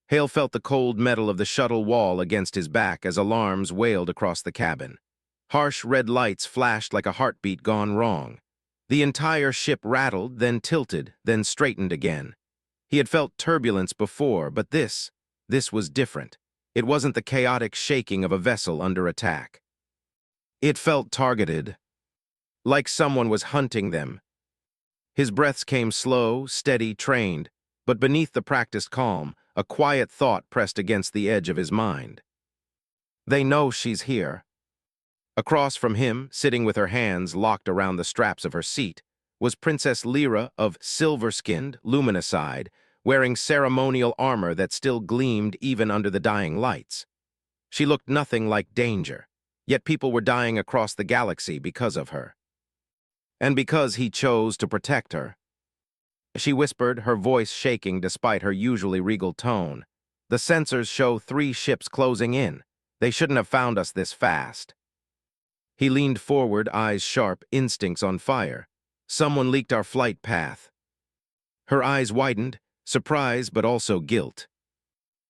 Hale felt the cold metal of the shuttle wall against his back as alarms wailed across the cabin. Harsh red lights flashed like a heartbeat gone wrong. The entire ship rattled, then tilted, then straightened again. He had felt turbulence before, but this was different. It wasn't the chaotic shaking of a vessel under attack. It felt targeted, like someone was hunting them. His breaths came slow, steady, trained, but beneath the practiced calm, a quiet thought pressed against the edge of his mind. They know she's here. Across from him, sitting with her hands locked around the straps of her seat, was Princess Lyra of silver-skinned, luminous eyed, wearing ceremonial armor that still gleamed even under the dying lights. She looked nothing like danger, yet people were dying across the galaxy because of her. And because he chose to protect her. She whispered, her voice shaking despite her usually regal tone. The sensors show 3 ships closing in. They shouldn't have found us this fast. He leaned forward, eyes sharp, instincts on fire. Someone leaked our flight path. Her eyes widened, surprise but also guilt.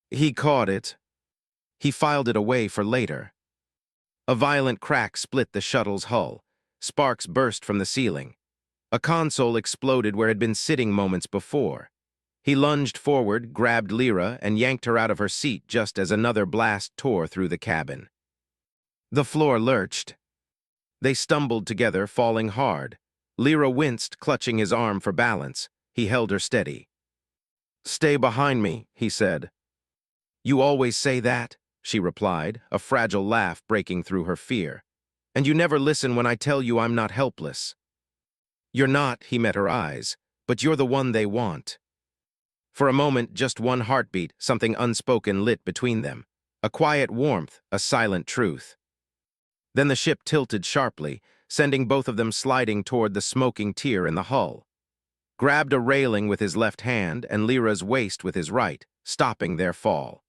He caught it. He filed it away for later. A violent crack split the shuttle's hull. Sparks burst from the ceiling. A console exploded where it had been sitting moments before. He lunged forward, grabbed Lyra, and yanked her out of her seat just as another blast tore through the cabin. The floor lurched. They stumbled together, falling hard. Lyra winced, clutching his arm for balance. He held her steady. "Stay behind me," he said. "You always say that," she replied, a fragile laugh breaking through her fear. "And you never listen when I tell you I'm not helpless." "You're not," he met her eyes, "but you're the one they want." For a moment, just one heartbeat, something unspoken lit between them. A quiet warmth, a silent truth. Then the ship tilted sharply, sending both of them sliding toward the smoking tier in the hull. Grabbed a railing with his left hand and Lyra's waist with his right, stopping their fall.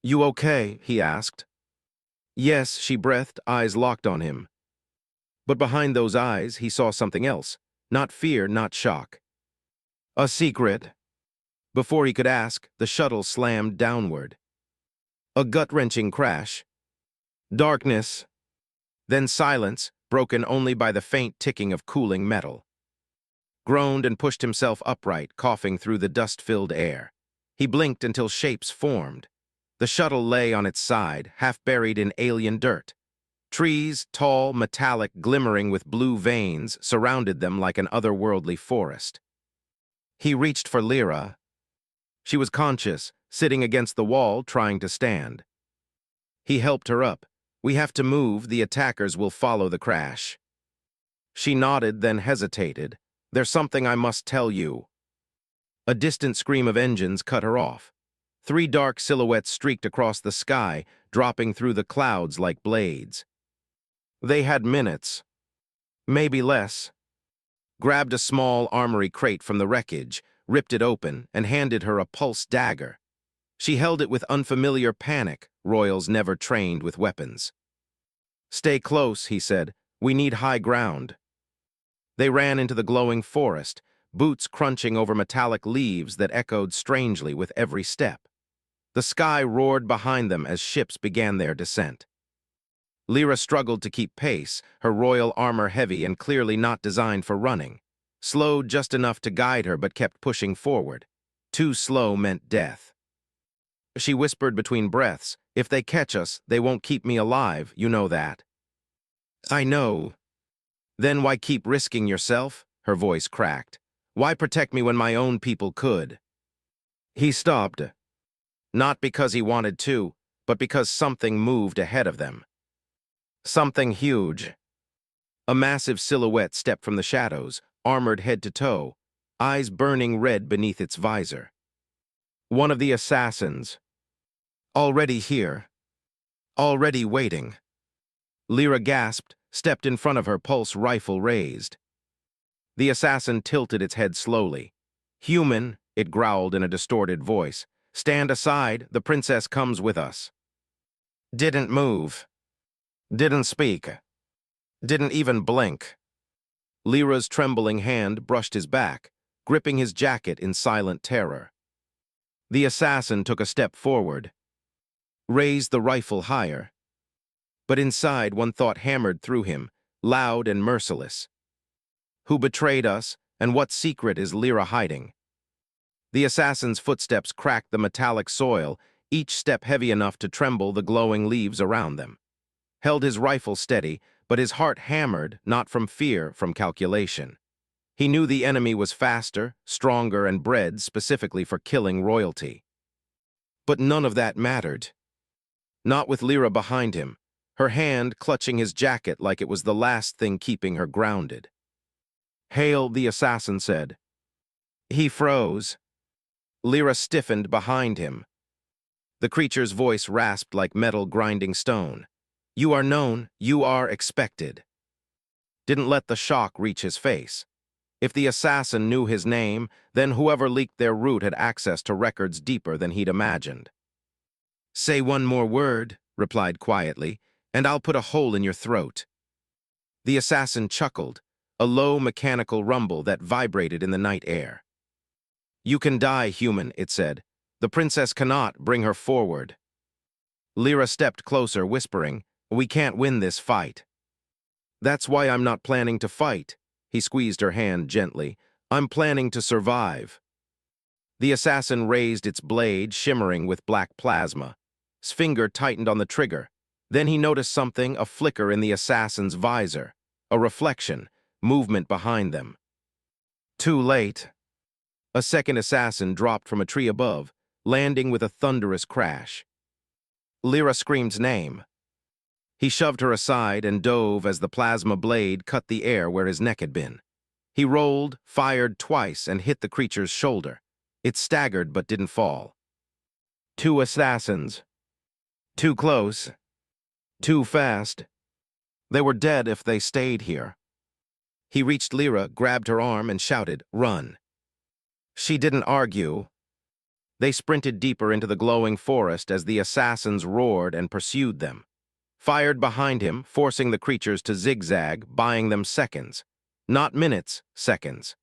"You okay?" he asked. "Yes," she breathed, eyes locked on him. But behind those eyes, he saw something else. Not fear, not shock. A secret. Before he could ask, the shuttle slammed downward. A gut-wrenching crash. Darkness. Then silence, broken only by the faint ticking of cooling metal. Groaned and pushed himself upright, coughing through the dust-filled air. He blinked until shapes formed. The shuttle lay on its side, half buried in alien dirt. Trees, tall, metallic, glimmering with blue veins, surrounded them like an otherworldly forest. He reached for Lyra. She was conscious, sitting against the wall, trying to stand. He helped her up. "We have to move, the attackers will follow the crash." She nodded, then hesitated. "There's something I must tell you." A distant scream of engines cut her off. 3 dark silhouettes streaked across the sky, dropping through the clouds like blades. They had minutes. Maybe less. Grabbed a small armory crate from the wreckage, ripped it open, and handed her a pulse dagger. She held it with unfamiliar panic, royals never trained with weapons. "Stay close," he said. "We need high ground." They ran into the glowing forest, boots crunching over metallic leaves that echoed strangely with every step. The sky roared behind them as ships began their descent. Lyra struggled to keep pace, her royal armor heavy and clearly not designed for running. Slowed just enough to guide her but kept pushing forward. Too slow meant death. She whispered between breaths, "If they catch us, they won't keep me alive, you know that." "I know." "Then why keep risking yourself?" Her voice cracked. "Why protect me when my own people could?" He stopped. Not because he wanted to, but because something moved ahead of them. Something huge. A massive silhouette stepped from the shadows, armored head to toe, eyes burning red beneath its visor. One of the assassins. Already here. Already waiting. Lyra gasped, stepped in front of her, pulse rifle raised. The assassin tilted its head slowly. "Human," it growled in a distorted voice. "Stand aside, the princess comes with us." Didn't move. Didn't speak. Didn't even blink. Lyra's trembling hand brushed his back, gripping his jacket in silent terror. The assassin took a step forward, raised the rifle higher. But inside, one thought hammered through him, loud and merciless. Who betrayed us, and what secret is Lyra hiding? The assassin's footsteps cracked the metallic soil, each step heavy enough to tremble the glowing leaves around them. Held his rifle steady, but his heart hammered, not from fear, from calculation. He knew the enemy was faster, stronger, and bred specifically for killing royalty. But none of that mattered. Not with Lyra behind him, her hand clutching his jacket like it was the last thing keeping her grounded. "Hail," the assassin said. He froze. Lyra stiffened behind him. The creature's voice rasped like metal grinding stone. "You are known, you are expected." Didn't let the shock reach his face. If the assassin knew his name, then whoever leaked their route had access to records deeper than he'd imagined. "Say one more word," replied quietly, "and I'll put a hole in your throat." The assassin chuckled, a low mechanical rumble that vibrated in the night air. "You can die, human," it said. "The princess cannot bring her forward." Lyra stepped closer, whispering, "We can't win this fight." "That's why I'm not planning to fight." He squeezed her hand gently. "I'm planning to survive." The assassin raised its blade, shimmering with black plasma. His finger tightened on the trigger. Then he noticed something, a flicker in the assassin's visor. A reflection, movement behind them. Too late. A second assassin dropped from a tree above, landing with a thunderous crash. Lyra screamed his name. He shoved her aside and dove as the plasma blade cut the air where his neck had been. He rolled, fired twice, and hit the creature's shoulder. It staggered but didn't fall. Two assassins. Too close. Too fast. They were dead if they stayed here. He reached Lyra, grabbed her arm, and shouted, "Run." She didn't argue. They sprinted deeper into the glowing forest as the assassins roared and pursued them. Fired behind him, forcing the creatures to zigzag, buying them seconds. Not minutes, seconds.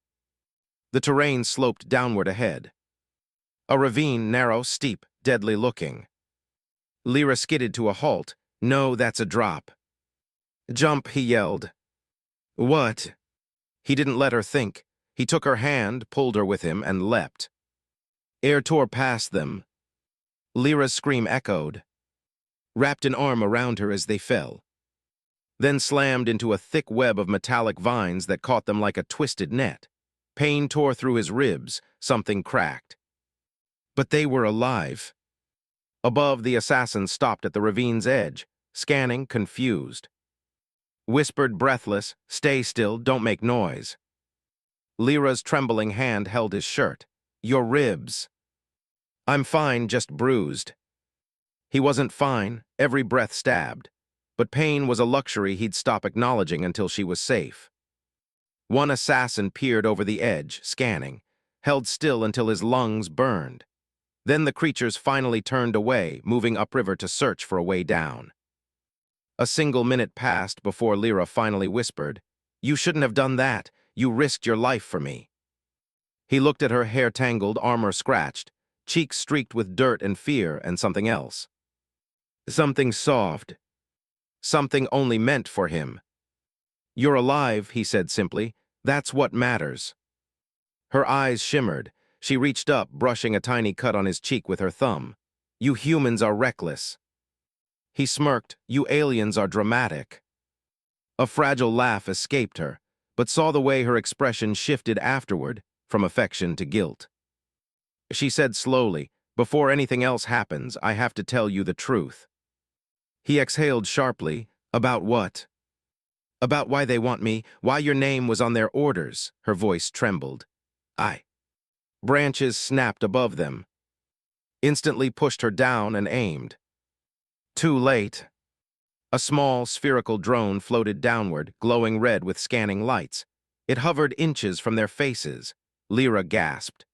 The terrain sloped downward ahead. A ravine, narrow, steep, deadly looking. Lyra skidded to a halt. "No, that's a drop." "Jump," he yelled. "What?" He didn't let her think. He took her hand, pulled her with him, and leapt. Air tore past them. Lyra's scream echoed. Wrapped an arm around her as they fell. Then slammed into a thick web of metallic vines that caught them like a twisted net. Pain tore through his ribs, something cracked. But they were alive. Above, the assassin stopped at the ravine's edge, scanning, confused. Whispered, breathless, "Stay still, don't make noise." Lyra's trembling hand held his shirt. "Your ribs." "I'm fine, just bruised." He wasn't fine, every breath stabbed. But pain was a luxury he'd stop acknowledging until she was safe. One assassin peered over the edge, scanning, held still until his lungs burned. Then the creatures finally turned away, moving upriver to search for a way down. A single minute passed before Lyra finally whispered, "You shouldn't have done that. You risked your life for me." He looked at her, hair tangled, armor scratched, cheeks streaked with dirt and fear and something else. Something soft. Something only meant for him. "You're alive," he said simply. "That's what matters." Her eyes shimmered. She reached up, brushing a tiny cut on his cheek with her thumb. "You humans are reckless." He smirked. "You aliens are dramatic." A fragile laugh escaped her, but saw the way her expression shifted afterward, from affection to guilt. She said slowly, "Before anything else happens, I have to tell you the truth." He exhaled sharply. "About what?" "About why they want me, why your name was on their orders." Her voice trembled. "I." Branches snapped above them. Instantly pushed her down and aimed. Too late. A small, spherical drone floated downward, glowing red with scanning lights. It hovered inches from their faces. Lyra gasped.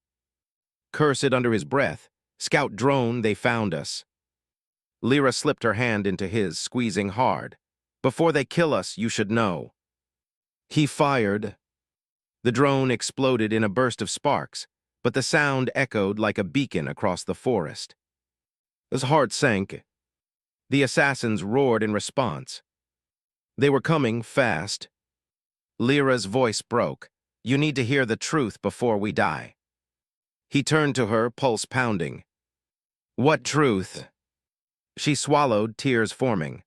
Cursed under his breath. "Scout drone, they found us." Lyra slipped her hand into his, squeezing hard. "Before they kill us, you should know." He fired. The drone exploded in a burst of sparks, but the sound echoed like a beacon across the forest. His heart sank. The assassins roared in response. They were coming fast. Lyra's voice broke. "You need to hear the truth before we die." He turned to her, pulse pounding. "What truth?" She swallowed, tears forming.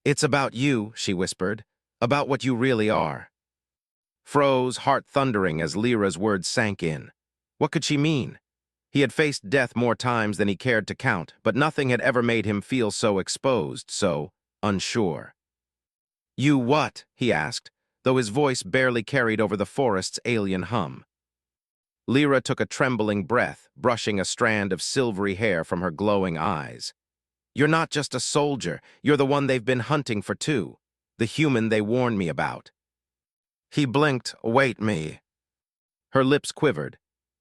"It's about you," she whispered. "About what you really are." Froze, heart thundering as Lyra's words sank in. What could she mean? He had faced death more times than he cared to count, but nothing had ever made him feel so exposed, so unsure. "You what?" he asked, though his voice barely carried over the forest's alien hum. Lyra took a trembling breath, brushing a strand of silvery hair from her glowing eyes. "You're not just a soldier, you're the one they've been hunting for too. The human they warned me about." He blinked. "Wait me." Her lips quivered.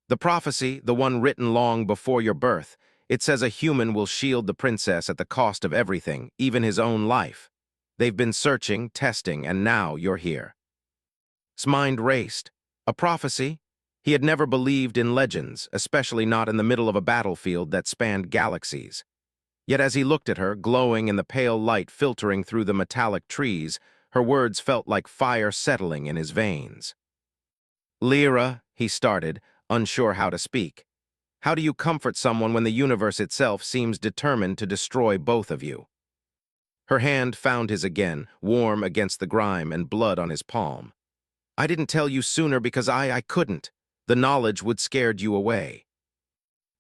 "The prophecy, the one written long before your birth, it says a human will shield the princess at the cost of everything, even his own life. They've been searching, testing, and now you're here." His mind raced. A prophecy? He had never believed in legends, especially not in the middle of a battlefield that spanned galaxies. Yet as he looked at her, glowing in the pale light filtering through the metallic trees, her words felt like fire settling in his veins. "Lyra," he started, unsure how to speak. "How do you comfort someone when the universe itself seems determined to destroy both of you?" Her hand found his again, warm against the grime and blood on his palm. "I didn't tell you sooner because I couldn't. The knowledge would scared you away."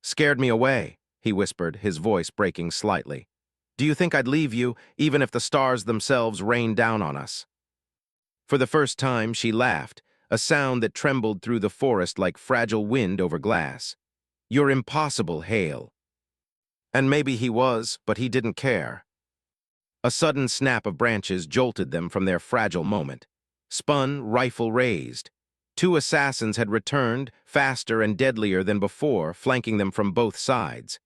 "Scared me away," he whispered, his voice breaking slightly. "Do you think I'd leave you, even if the stars themselves rained down on us?" For the first time, she laughed, a sound that trembled through the forest like fragile wind over glass. "You're impossible, Hale." And maybe he was, but he didn't care. A sudden snap of branches jolted them from their fragile moment. Spun, rifle raised. Two assassins had returned, faster and deadlier than before, flanking them from both sides.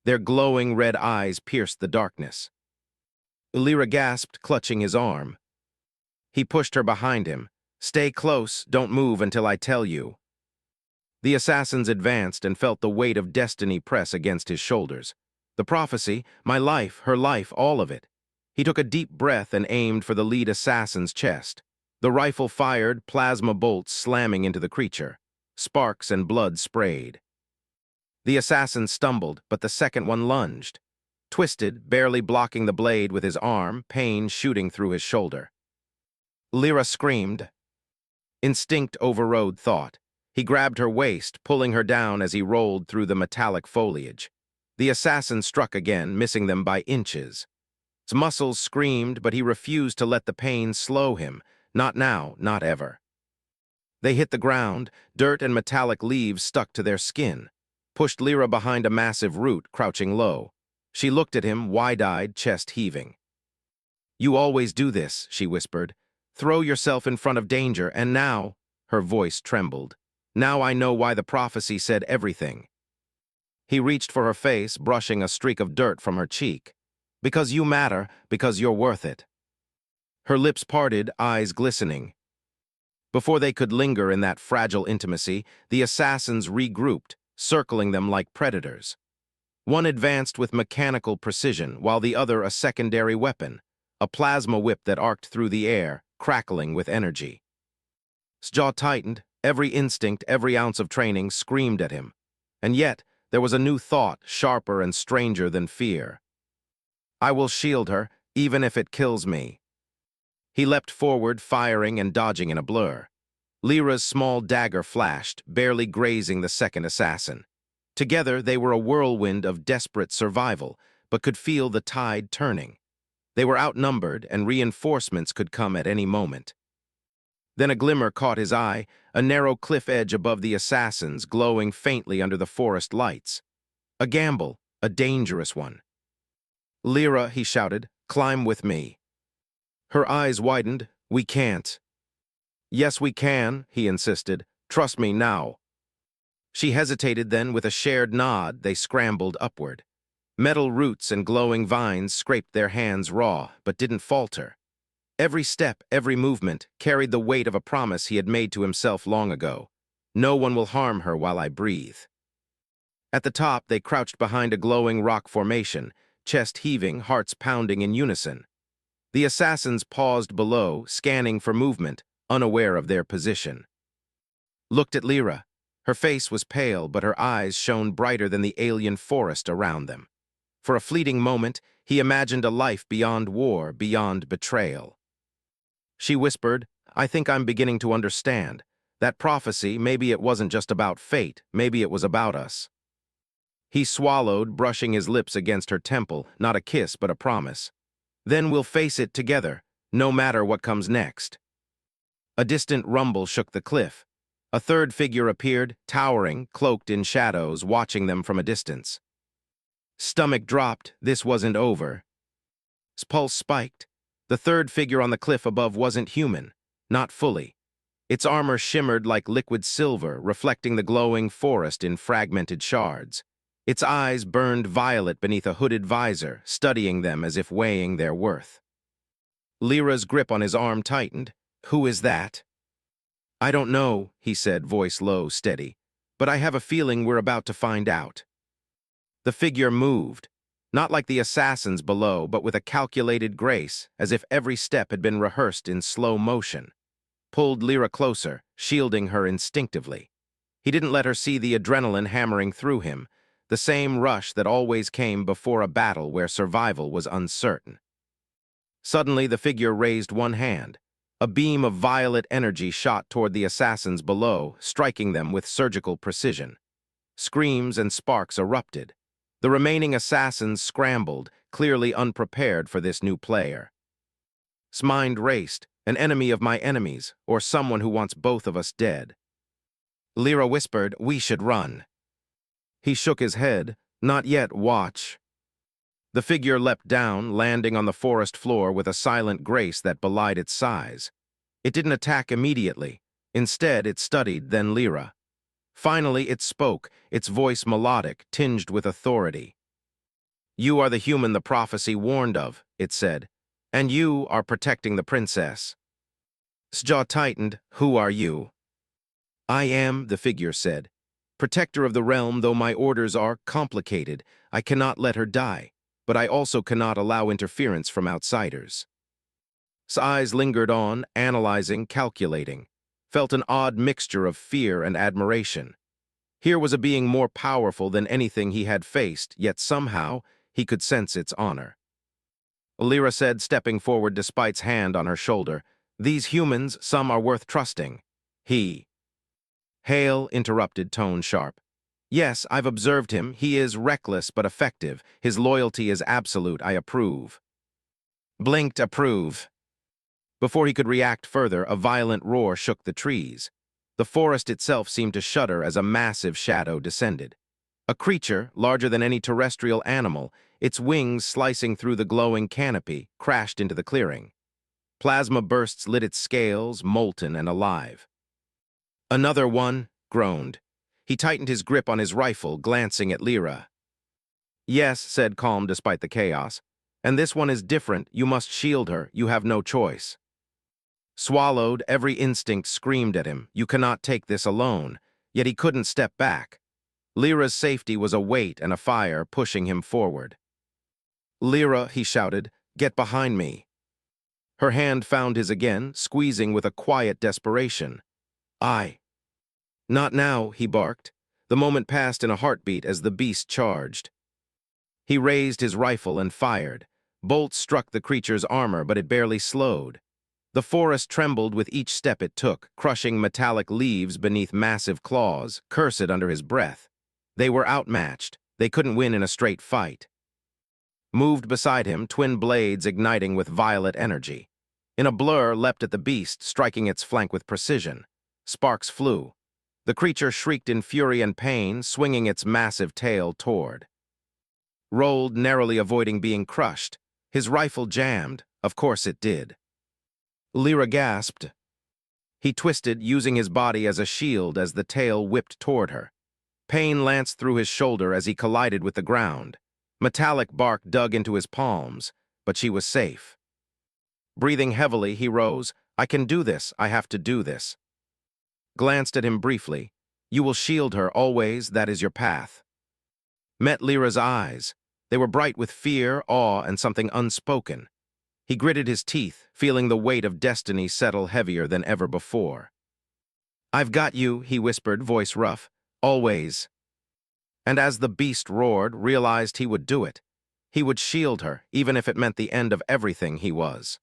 Their glowing red eyes pierced the darkness. Lyra gasped, clutching his arm. He pushed her behind him. "Stay close, don't move until I tell you." The assassins advanced and felt the weight of destiny press against his shoulders. The prophecy, my life, her life, all of it. He took a deep breath and aimed for the lead assassin's chest. The rifle fired, plasma bolts slamming into the creature. Sparks and blood sprayed. The assassin stumbled, but the second one lunged. Twisted, barely blocking the blade with his arm, pain shooting through his shoulder. Lyra screamed. Instinct overrode thought. He grabbed her waist, pulling her down as he rolled through the metallic foliage. The assassin struck again, missing them by inches. His muscles screamed, but he refused to let the pain slow him. Not now, not ever. They hit the ground, dirt and metallic leaves stuck to their skin. Pushed Lyra behind a massive root, crouching low. She looked at him, wide-eyed, chest heaving. "You always do this," she whispered. "Throw yourself in front of danger, and now—" Her voice trembled. "Now I know why the prophecy said everything." He reached for her face, brushing a streak of dirt from her cheek. "Because you matter, because you're worth it." Her lips parted, eyes glistening. Before they could linger in that fragile intimacy, the assassins regrouped, circling them like predators. One advanced with mechanical precision, while the other a secondary weapon, a plasma whip that arced through the air, crackling with energy. His jaw tightened, every instinct, every ounce of training screamed at him. And yet, there was a new thought, sharper and stranger than fear. "I will shield her, even if it kills me." He leapt forward, firing and dodging in a blur. Lyra's small dagger flashed, barely grazing the second assassin. Together, they were a whirlwind of desperate survival, but could feel the tide turning. They were outnumbered, and reinforcements could come at any moment. Then a glimmer caught his eye, a narrow cliff edge above the assassins, glowing faintly under the forest lights. A gamble, a dangerous one. "Lyra," he shouted, "climb with me." Her eyes widened. "We can't." "Yes, we can," he insisted. "Trust me now." She hesitated, then, with a shared nod, they scrambled upward. Metal roots and glowing vines scraped their hands raw, but didn't falter. Every step, every movement, carried the weight of a promise he had made to himself long ago. No one will harm her while I breathe. At the top, they crouched behind a glowing rock formation, chest heaving, hearts pounding in unison. The assassins paused below, scanning for movement, unaware of their position. Looked at Lyra. Her face was pale, but her eyes shone brighter than the alien forest around them. For a fleeting moment, he imagined a life beyond war, beyond betrayal. She whispered, "I think I'm beginning to understand. That prophecy, maybe it wasn't just about fate, maybe it was about us." He swallowed, brushing his lips against her temple, not a kiss but a promise. "Then we'll face it together, no matter what comes next." A distant rumble shook the cliff. A third figure appeared, towering, cloaked in shadows, watching them from a distance. Stomach dropped, this wasn't over. Pulse spiked. The third figure on the cliff above wasn't human, not fully. Its armor shimmered like liquid silver, reflecting the glowing forest in fragmented shards. Its eyes burned violet beneath a hooded visor, studying them as if weighing their worth. Lyra's grip on his arm tightened. "Who is that?" "I don't know," he said, voice low, steady. "But I have a feeling we're about to find out." The figure moved, not like the assassins below, but with a calculated grace, as if every step had been rehearsed in slow motion. Pulled Lyra closer, shielding her instinctively. He didn't let her see the adrenaline hammering through him, the same rush that always came before a battle where survival was uncertain. Suddenly, the figure raised one hand. A beam of violet energy shot toward the assassins below, striking them with surgical precision. Screams and sparks erupted. The remaining assassins scrambled, clearly unprepared for this new player. His mind raced, an enemy of my enemies, or someone who wants both of us dead. Lyra whispered, "We should run." He shook his head, "Not yet, watch." The figure leapt down, landing on the forest floor with a silent grace that belied its size. It didn't attack immediately. Instead, it studied, then Lyra. Finally, it spoke, its voice melodic, tinged with authority. "You are the human the prophecy warned of," it said, "and you are protecting the princess." His jaw tightened. "Who are you?" "I am," the figure said, "protector of the realm, though my orders are complicated. I cannot let her die, but I also cannot allow interference from outsiders." His eyes lingered on, analyzing, calculating, felt an odd mixture of fear and admiration. Here was a being more powerful than anything he had faced, yet somehow he could sense its honor. Lyra said, stepping forward despite's hand on her shoulder, "These humans, some are worth trusting." He. Hale interrupted, tone sharp. "Yes, I've observed him. He is reckless but effective. His loyalty is absolute. I approve." Blinked, "Approve." Before he could react further, a violent roar shook the trees. The forest itself seemed to shudder as a massive shadow descended. A creature, larger than any terrestrial animal, its wings slicing through the glowing canopy, crashed into the clearing. Plasma bursts lit its scales, molten and alive. "Another one," groaned. He tightened his grip on his rifle, glancing at Lyra. "Yes," said calm despite the chaos. "And this one is different. You must shield her. You have no choice." Swallowed, every instinct screamed at him, "You cannot take this alone." Yet he couldn't step back. Lyra's safety was a weight and a fire pushing him forward. "Lyra," he shouted, "get behind me." Her hand found his again, squeezing with a quiet desperation. "I." "Not now," he barked. The moment passed in a heartbeat as the beast charged. He raised his rifle and fired. Bolts struck the creature's armor, but it barely slowed. The forest trembled with each step it took, crushing metallic leaves beneath massive claws, cursed under his breath. They were outmatched. They couldn't win in a straight fight. Moved beside him, twin blades igniting with violet energy. In a blur, leapt at the beast, striking its flank with precision. Sparks flew. The creature shrieked in fury and pain, swinging its massive tail toward. Rolled, narrowly avoiding being crushed. His rifle jammed. Of course it did. Lyra gasped. He twisted, using his body as a shield as the tail whipped toward her. Pain lanced through his shoulder as he collided with the ground. Metallic bark dug into his palms, but she was safe. Breathing heavily, he rose. "I can do this. I have to do this." Glanced at him briefly. You will shield her, always, that is your path. Met Lyra's eyes. They were bright with fear, awe, and something unspoken. He gritted his teeth, feeling the weight of destiny settle heavier than ever before. "I've got you," he whispered, voice rough. "Always." And as the beast roared, realized he would do it. He would shield her, even if it meant the end of everything he was.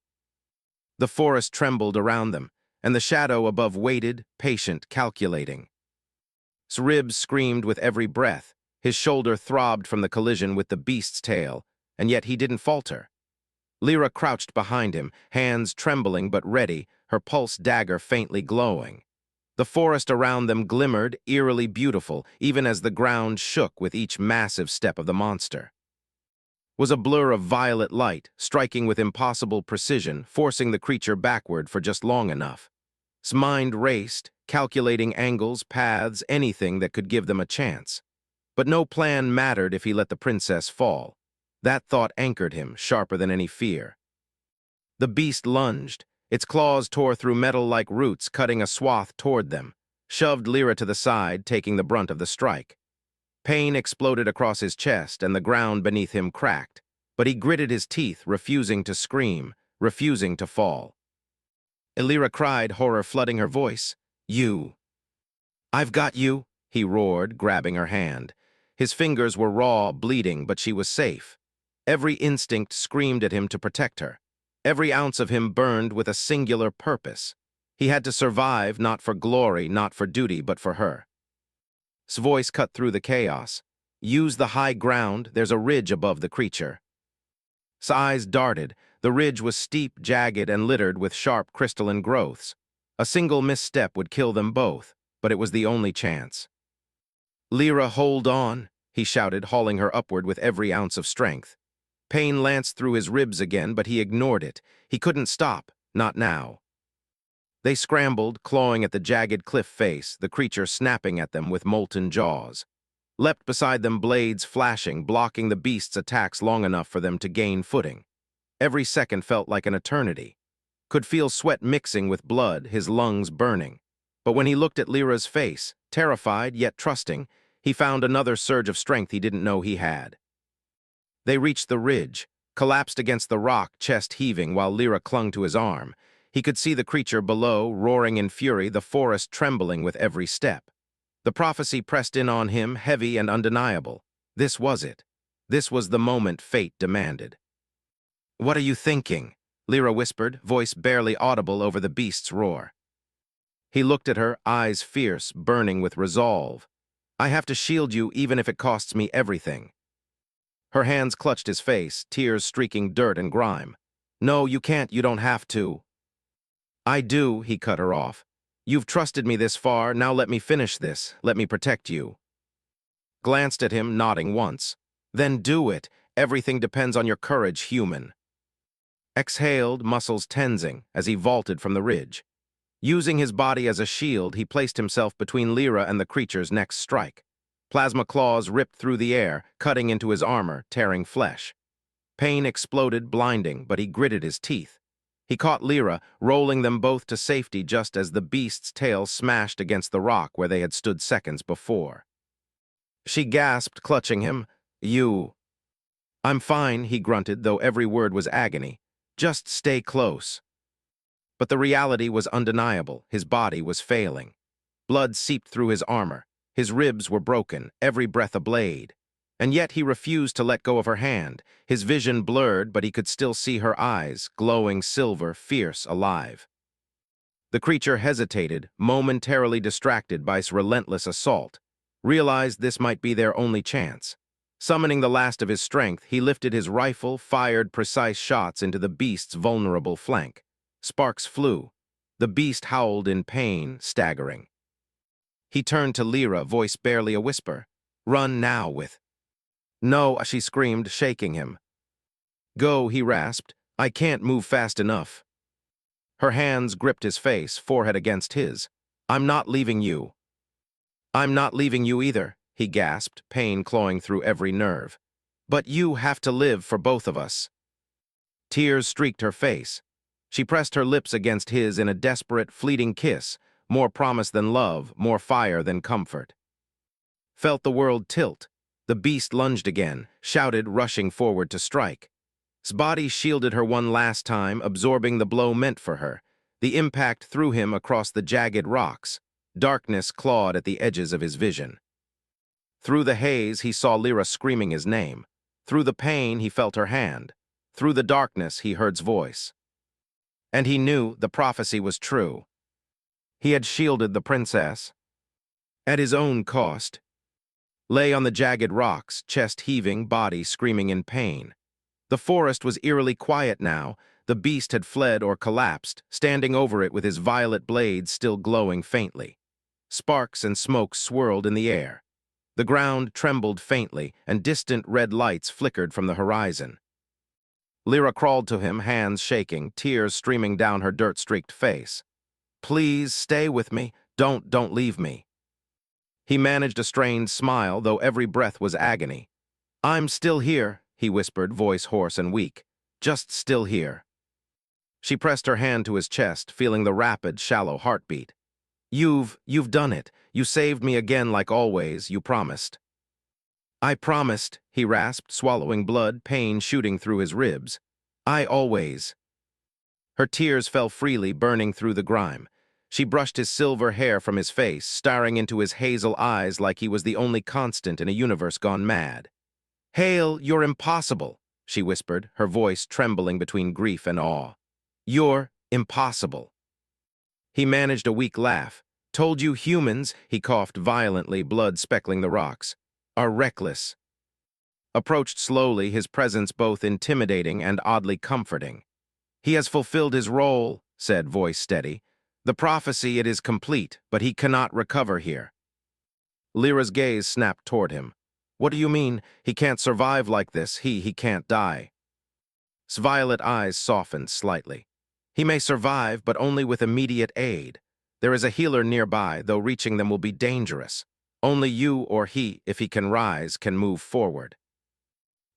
The forest trembled around them, and the shadow above waited, patient, calculating. His ribs screamed with every breath. His shoulder throbbed from the collision with the beast's tail, and yet he didn't falter. Lyra crouched behind him, hands trembling but ready, her pulse dagger faintly glowing. The forest around them glimmered, eerily beautiful, even as the ground shook with each massive step of the monster. It was a blur of violet light, striking with impossible precision, forcing the creature backward for just long enough. His mind raced, calculating angles, paths, anything that could give them a chance. But no plan mattered if he let the princess fall. That thought anchored him, sharper than any fear. The beast lunged. Its claws tore through metal like roots, cutting a swath toward them, shoved Lyra to the side, taking the brunt of the strike. Pain exploded across his chest, and the ground beneath him cracked. But he gritted his teeth, refusing to scream, refusing to fall. Lyra cried, horror flooding her voice. "You." "I've got you," he roared, grabbing her hand. His fingers were raw, bleeding, but she was safe. Every instinct screamed at him to protect her. Every ounce of him burned with a singular purpose. He had to survive, not for glory, not for duty, but for her. His voice cut through the chaos. "Use the high ground, there's a ridge above the creature." His eyes darted. The ridge was steep, jagged, and littered with sharp crystalline growths. A single misstep would kill them both, but it was the only chance. "Lyra, hold on," he shouted, hauling her upward with every ounce of strength. Pain lanced through his ribs again, but he ignored it. He couldn't stop, not now. They scrambled, clawing at the jagged cliff face, the creature snapping at them with molten jaws. Leapt beside them, blades flashing, blocking the beast's attacks long enough for them to gain footing. Every second felt like an eternity. Could feel sweat mixing with blood, his lungs burning. But when he looked at Lyra's face, terrified yet trusting, he found another surge of strength he didn't know he had. They reached the ridge, collapsed against the rock, chest heaving while Lyra clung to his arm. He could see the creature below, roaring in fury, the forest trembling with every step. The prophecy pressed in on him, heavy and undeniable. This was it. This was the moment fate demanded. "What are you thinking?" Lyra whispered, voice barely audible over the beast's roar. He looked at her, eyes fierce, burning with resolve. "I have to shield you even if it costs me everything." Her hands clutched his face, tears streaking dirt and grime. "No, you can't, you don't have to." "I do," he cut her off. "You've trusted me this far, now let me finish this, let me protect you." Glanced at him, nodding once. "Then do it. Everything depends on your courage, human." Exhaled, muscles tensing, as he vaulted from the ridge. Using his body as a shield, he placed himself between Lyra and the creature's next strike. Plasma claws ripped through the air, cutting into his armor, tearing flesh. Pain exploded, blinding, but he gritted his teeth. He caught Lyra, rolling them both to safety just as the beast's tail smashed against the rock where they had stood seconds before. She gasped, clutching him. "You." "I'm fine," he grunted, though every word was agony. "Just stay close." But the reality was undeniable. His body was failing. Blood seeped through his armor. His ribs were broken, every breath a blade. And yet he refused to let go of her hand. His vision blurred, but he could still see her eyes, glowing silver, fierce, alive. The creature hesitated, momentarily distracted by his relentless assault. Realized this might be their only chance. Summoning the last of his strength, he lifted his rifle, fired precise shots into the beast's vulnerable flank. Sparks flew. The beast howled in pain, staggering. He turned to Lyra, voice barely a whisper. "Run now with—" "No," she screamed, shaking him. "Go," he rasped. "I can't move fast enough." Her hands gripped his face, forehead against his. "I'm not leaving you." "I'm not leaving you either," he gasped, pain clawing through every nerve. "But you have to live for both of us." Tears streaked her face. She pressed her lips against his in a desperate, fleeting kiss, more promise than love, more fire than comfort. Felt the world tilt. The beast lunged again, shouted, rushing forward to strike. His body shielded her one last time, absorbing the blow meant for her. The impact threw him across the jagged rocks. Darkness clawed at the edges of his vision. Through the haze, he saw Lyra screaming his name. Through the pain, he felt her hand. Through the darkness, he heard his voice. And he knew the prophecy was true. He had shielded the princess. At his own cost. Lay on the jagged rocks, chest heaving, body screaming in pain. The forest was eerily quiet now. The beast had fled or collapsed, standing over it with his violet blades still glowing faintly. Sparks and smoke swirled in the air. The ground trembled faintly, and distant red lights flickered from the horizon. Lyra crawled to him, hands shaking, tears streaming down her dirt-streaked face. "Please, stay with me. Don't leave me." He managed a strained smile, though every breath was agony. "I'm still here," he whispered, voice hoarse and weak. "Just still here." She pressed her hand to his chest, feeling the rapid, shallow heartbeat. You've done it. You saved me again like always, you promised." "I promised," he rasped, swallowing blood, pain shooting through his ribs. "I always." Her tears fell freely, burning through the grime. She brushed his silver hair from his face, staring into his hazel eyes like he was the only constant in a universe gone mad. "Hale, you're impossible," she whispered, her voice trembling between grief and awe. "You're impossible." He managed a weak laugh. "Told you humans," he coughed violently, blood speckling the rocks, "are reckless." Approached slowly, his presence both intimidating and oddly comforting. "He has fulfilled his role," said, voice steady. "The prophecy, it is complete, but he cannot recover here." Lyra's gaze snapped toward him. "What do you mean? He can't survive like this. He can't die." His violet eyes softened slightly. "He may survive, but only with immediate aid. There is a healer nearby, though reaching them will be dangerous. Only you or he, if he can rise, can move forward."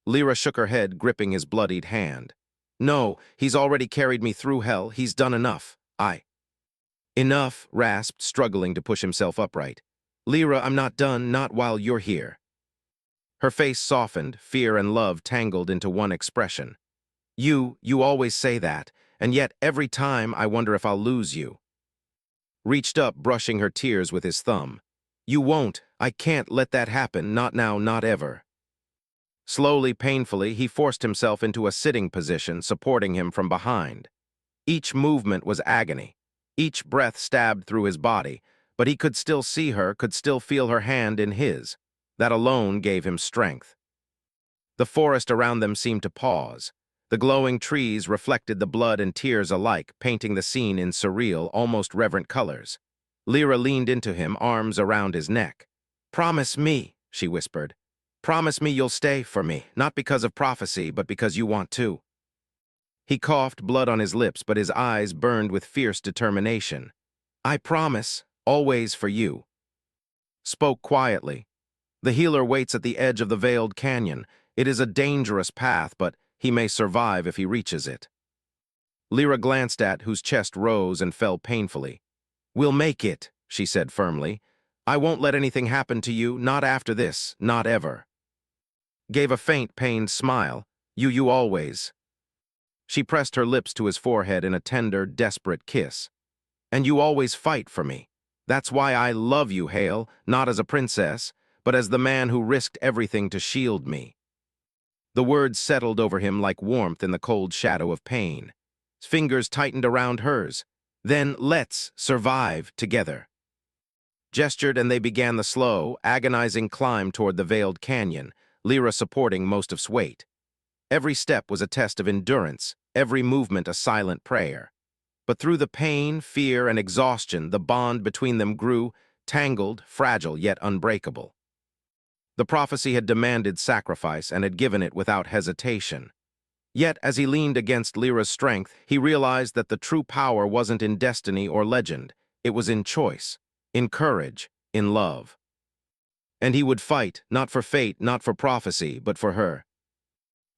Lyra shook her head, gripping his bloodied hand. "No, he's already carried me through hell. He's done enough. Enough," rasped, struggling to push himself upright. "Lyra, I'm not done, not while you're here." Her face softened, fear and love tangled into one expression. You always say that, and yet every time I wonder if I'll lose you." Reached up, brushing her tears with his thumb. "You won't. I can't let that happen, not now, not ever." Slowly, painfully, he forced himself into a sitting position, supporting him from behind. Each movement was agony. Each breath stabbed through his body, but he could still see her, could still feel her hand in his. That alone gave him strength. The forest around them seemed to pause. The glowing trees reflected the blood and tears alike, painting the scene in surreal, almost reverent colors. Lyra leaned into him, arms around his neck. "Promise me," she whispered. "Promise me you'll stay for me, not because of prophecy, but because you want to." He coughed, blood on his lips, but his eyes burned with fierce determination. "I promise, always for you." Spoke quietly. "The healer waits at the edge of the veiled canyon. It is a dangerous path, but he may survive if he reaches it." Lyra glanced at whose chest rose and fell painfully. "We'll make it," she said firmly. "I won't let anything happen to you, not after this, not ever." Gave a faint, pained smile. You always." She pressed her lips to his forehead in a tender, desperate kiss. "And you always fight for me. That's why I love you, Hale, not as a princess, but as the man who risked everything to shield me." The words settled over him like warmth in the cold shadow of pain. His fingers tightened around hers. "Then let's survive together." Gestured, and they began the slow, agonizing climb toward the veiled canyon, Lyra supporting most of his weight. Every step was a test of endurance, every movement a silent prayer. But through the pain, fear, and exhaustion, the bond between them grew, tangled, fragile, yet unbreakable. The prophecy had demanded sacrifice and had given it without hesitation. Yet, as he leaned against Lyra's strength, he realized that the true power wasn't in destiny or legend. It was in choice, in courage, in love. And he would fight, not for fate, not for prophecy, but for her.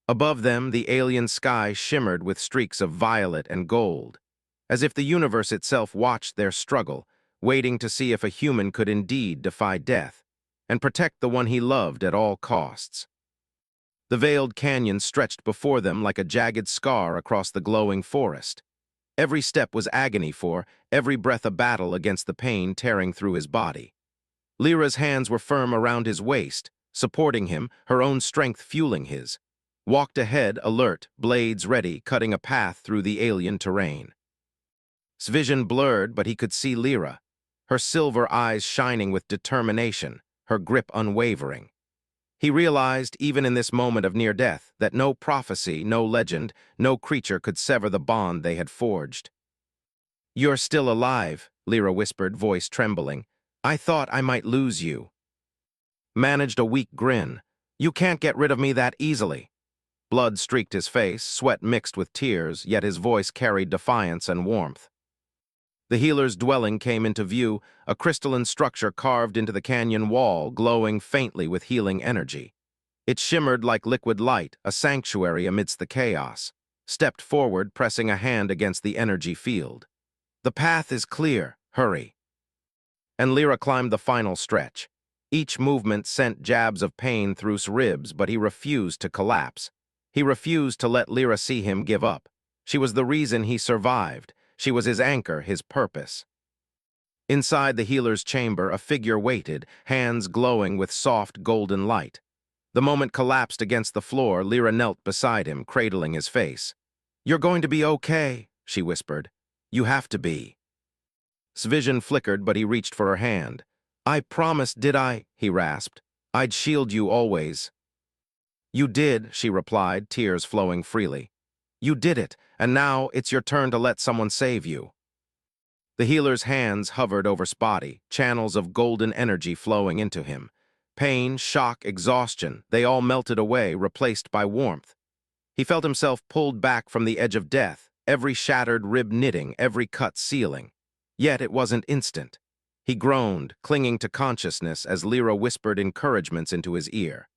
Above them, the alien sky shimmered with streaks of violet and gold, as if the universe itself watched their struggle, waiting to see if a human could indeed defy death and protect the one he loved at all costs. The veiled canyon stretched before them like a jagged scar across the glowing forest. Every step was agony for, every breath a battle against the pain tearing through his body. Lyra's hands were firm around his waist, supporting him, her own strength fueling his. Walked ahead, alert, blades ready, cutting a path through the alien terrain. His vision blurred, but he could see Lyra, her silver eyes shining with determination, her grip unwavering. He realized, even in this moment of near death, that no prophecy, no legend, no creature could sever the bond they had forged. "You're still alive," Lyra whispered, voice trembling. "I thought I might lose you." Managed a weak grin. "You can't get rid of me that easily." Blood streaked his face, sweat mixed with tears, yet his voice carried defiance and warmth. The healer's dwelling came into view, a crystalline structure carved into the canyon wall, glowing faintly with healing energy. It shimmered like liquid light, a sanctuary amidst the chaos. Stepped forward, pressing a hand against the energy field. "The path is clear. Hurry." And Lyra climbed the final stretch. Each movement sent jabs of pain through his ribs, but he refused to collapse. He refused to let Lyra see him give up. She was the reason he survived. She was his anchor, his purpose. Inside the healer's chamber, a figure waited, hands glowing with soft golden light. The moment collapsed against the floor, Lyra knelt beside him, cradling his face. "You're going to be okay," she whispered. "You have to be." His vision flickered, but he reached for her hand. "I promised, did I?" he rasped. "I'd shield you always." "You did," she replied, tears flowing freely. "You did it, and now it's your turn to let someone save you." The healer's hands hovered over his body, channels of golden energy flowing into him. Pain, shock, exhaustion, they all melted away, replaced by warmth. He felt himself pulled back from the edge of death, every shattered rib knitting, every cut sealing. Yet it wasn't instant. He groaned, clinging to consciousness as Lyra whispered encouragements into his ear.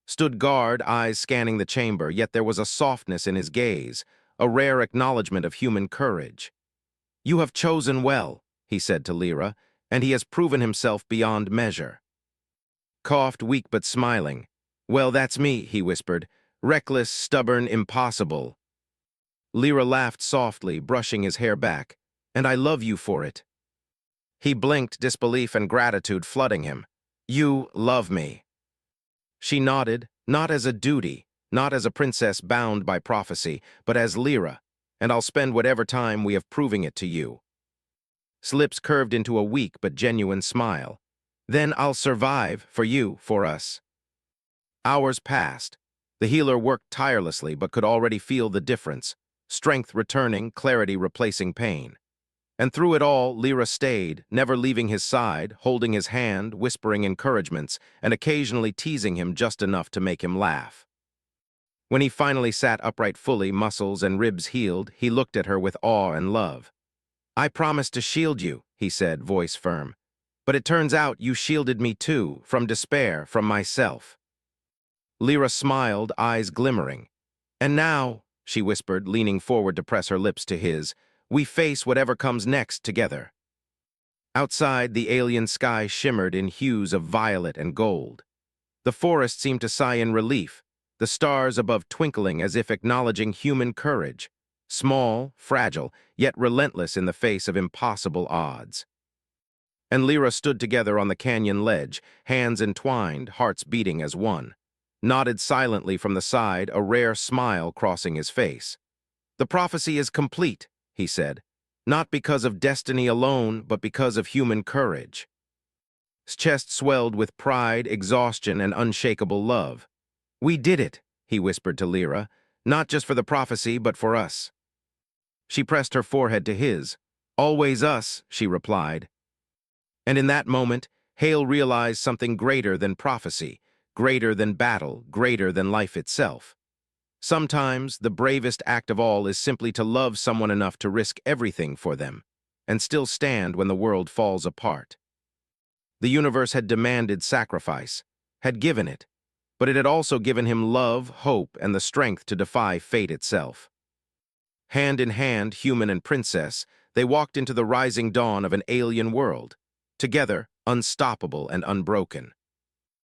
Stood guard, eyes scanning the chamber, yet there was a softness in his gaze, a rare acknowledgement of human courage. "You have chosen well," he said to Lyra, "and he has proven himself beyond measure." Coughed, weak but smiling. "Well, that's me," he whispered. "Reckless, stubborn, impossible." Lyra laughed softly, brushing his hair back. "And I love you for it." He blinked, disbelief and gratitude flooding him. "You love me." She nodded, not as a duty, not as a princess bound by prophecy, but as Lyra, "and I'll spend whatever time we have proving it to you." His lips curved into a weak but genuine smile. "Then I'll survive, for you, for us." Hours passed. The healer worked tirelessly but could already feel the difference, strength returning, clarity replacing pain. And through it all, Lyra stayed, never leaving his side, holding his hand, whispering encouragements, and occasionally teasing him just enough to make him laugh. When he finally sat upright fully, muscles and ribs healed, he looked at her with awe and love. "I promised to shield you," he said, voice firm. "But it turns out you shielded me too, from despair, from myself." Lyra smiled, eyes glimmering. "And now," she whispered, leaning forward to press her lips to his, "we face whatever comes next together." Outside, the alien sky shimmered in hues of violet and gold. The forest seemed to sigh in relief, the stars above twinkling as if acknowledging human courage, small, fragile, yet relentless in the face of impossible odds. And Lyra stood together on the canyon ledge, hands entwined, hearts beating as one. Nodded silently from the side, a rare smile crossing his face. "The prophecy is complete," he said, "not because of destiny alone, but because of human courage." His chest swelled with pride, exhaustion, and unshakable love. "We did it," he whispered to Lyra, "not just for the prophecy, but for us." She pressed her forehead to his. "Always us," she replied. And in that moment, Hale realized something greater than prophecy, greater than battle, greater than life itself. Sometimes, the bravest act of all is simply to love someone enough to risk everything for them, and still stand when the world falls apart. The universe had demanded sacrifice, had given it, but it had also given him love, hope, and the strength to defy fate itself. Hand in hand, human and princess, they walked into the rising dawn of an alien world, together, unstoppable and unbroken.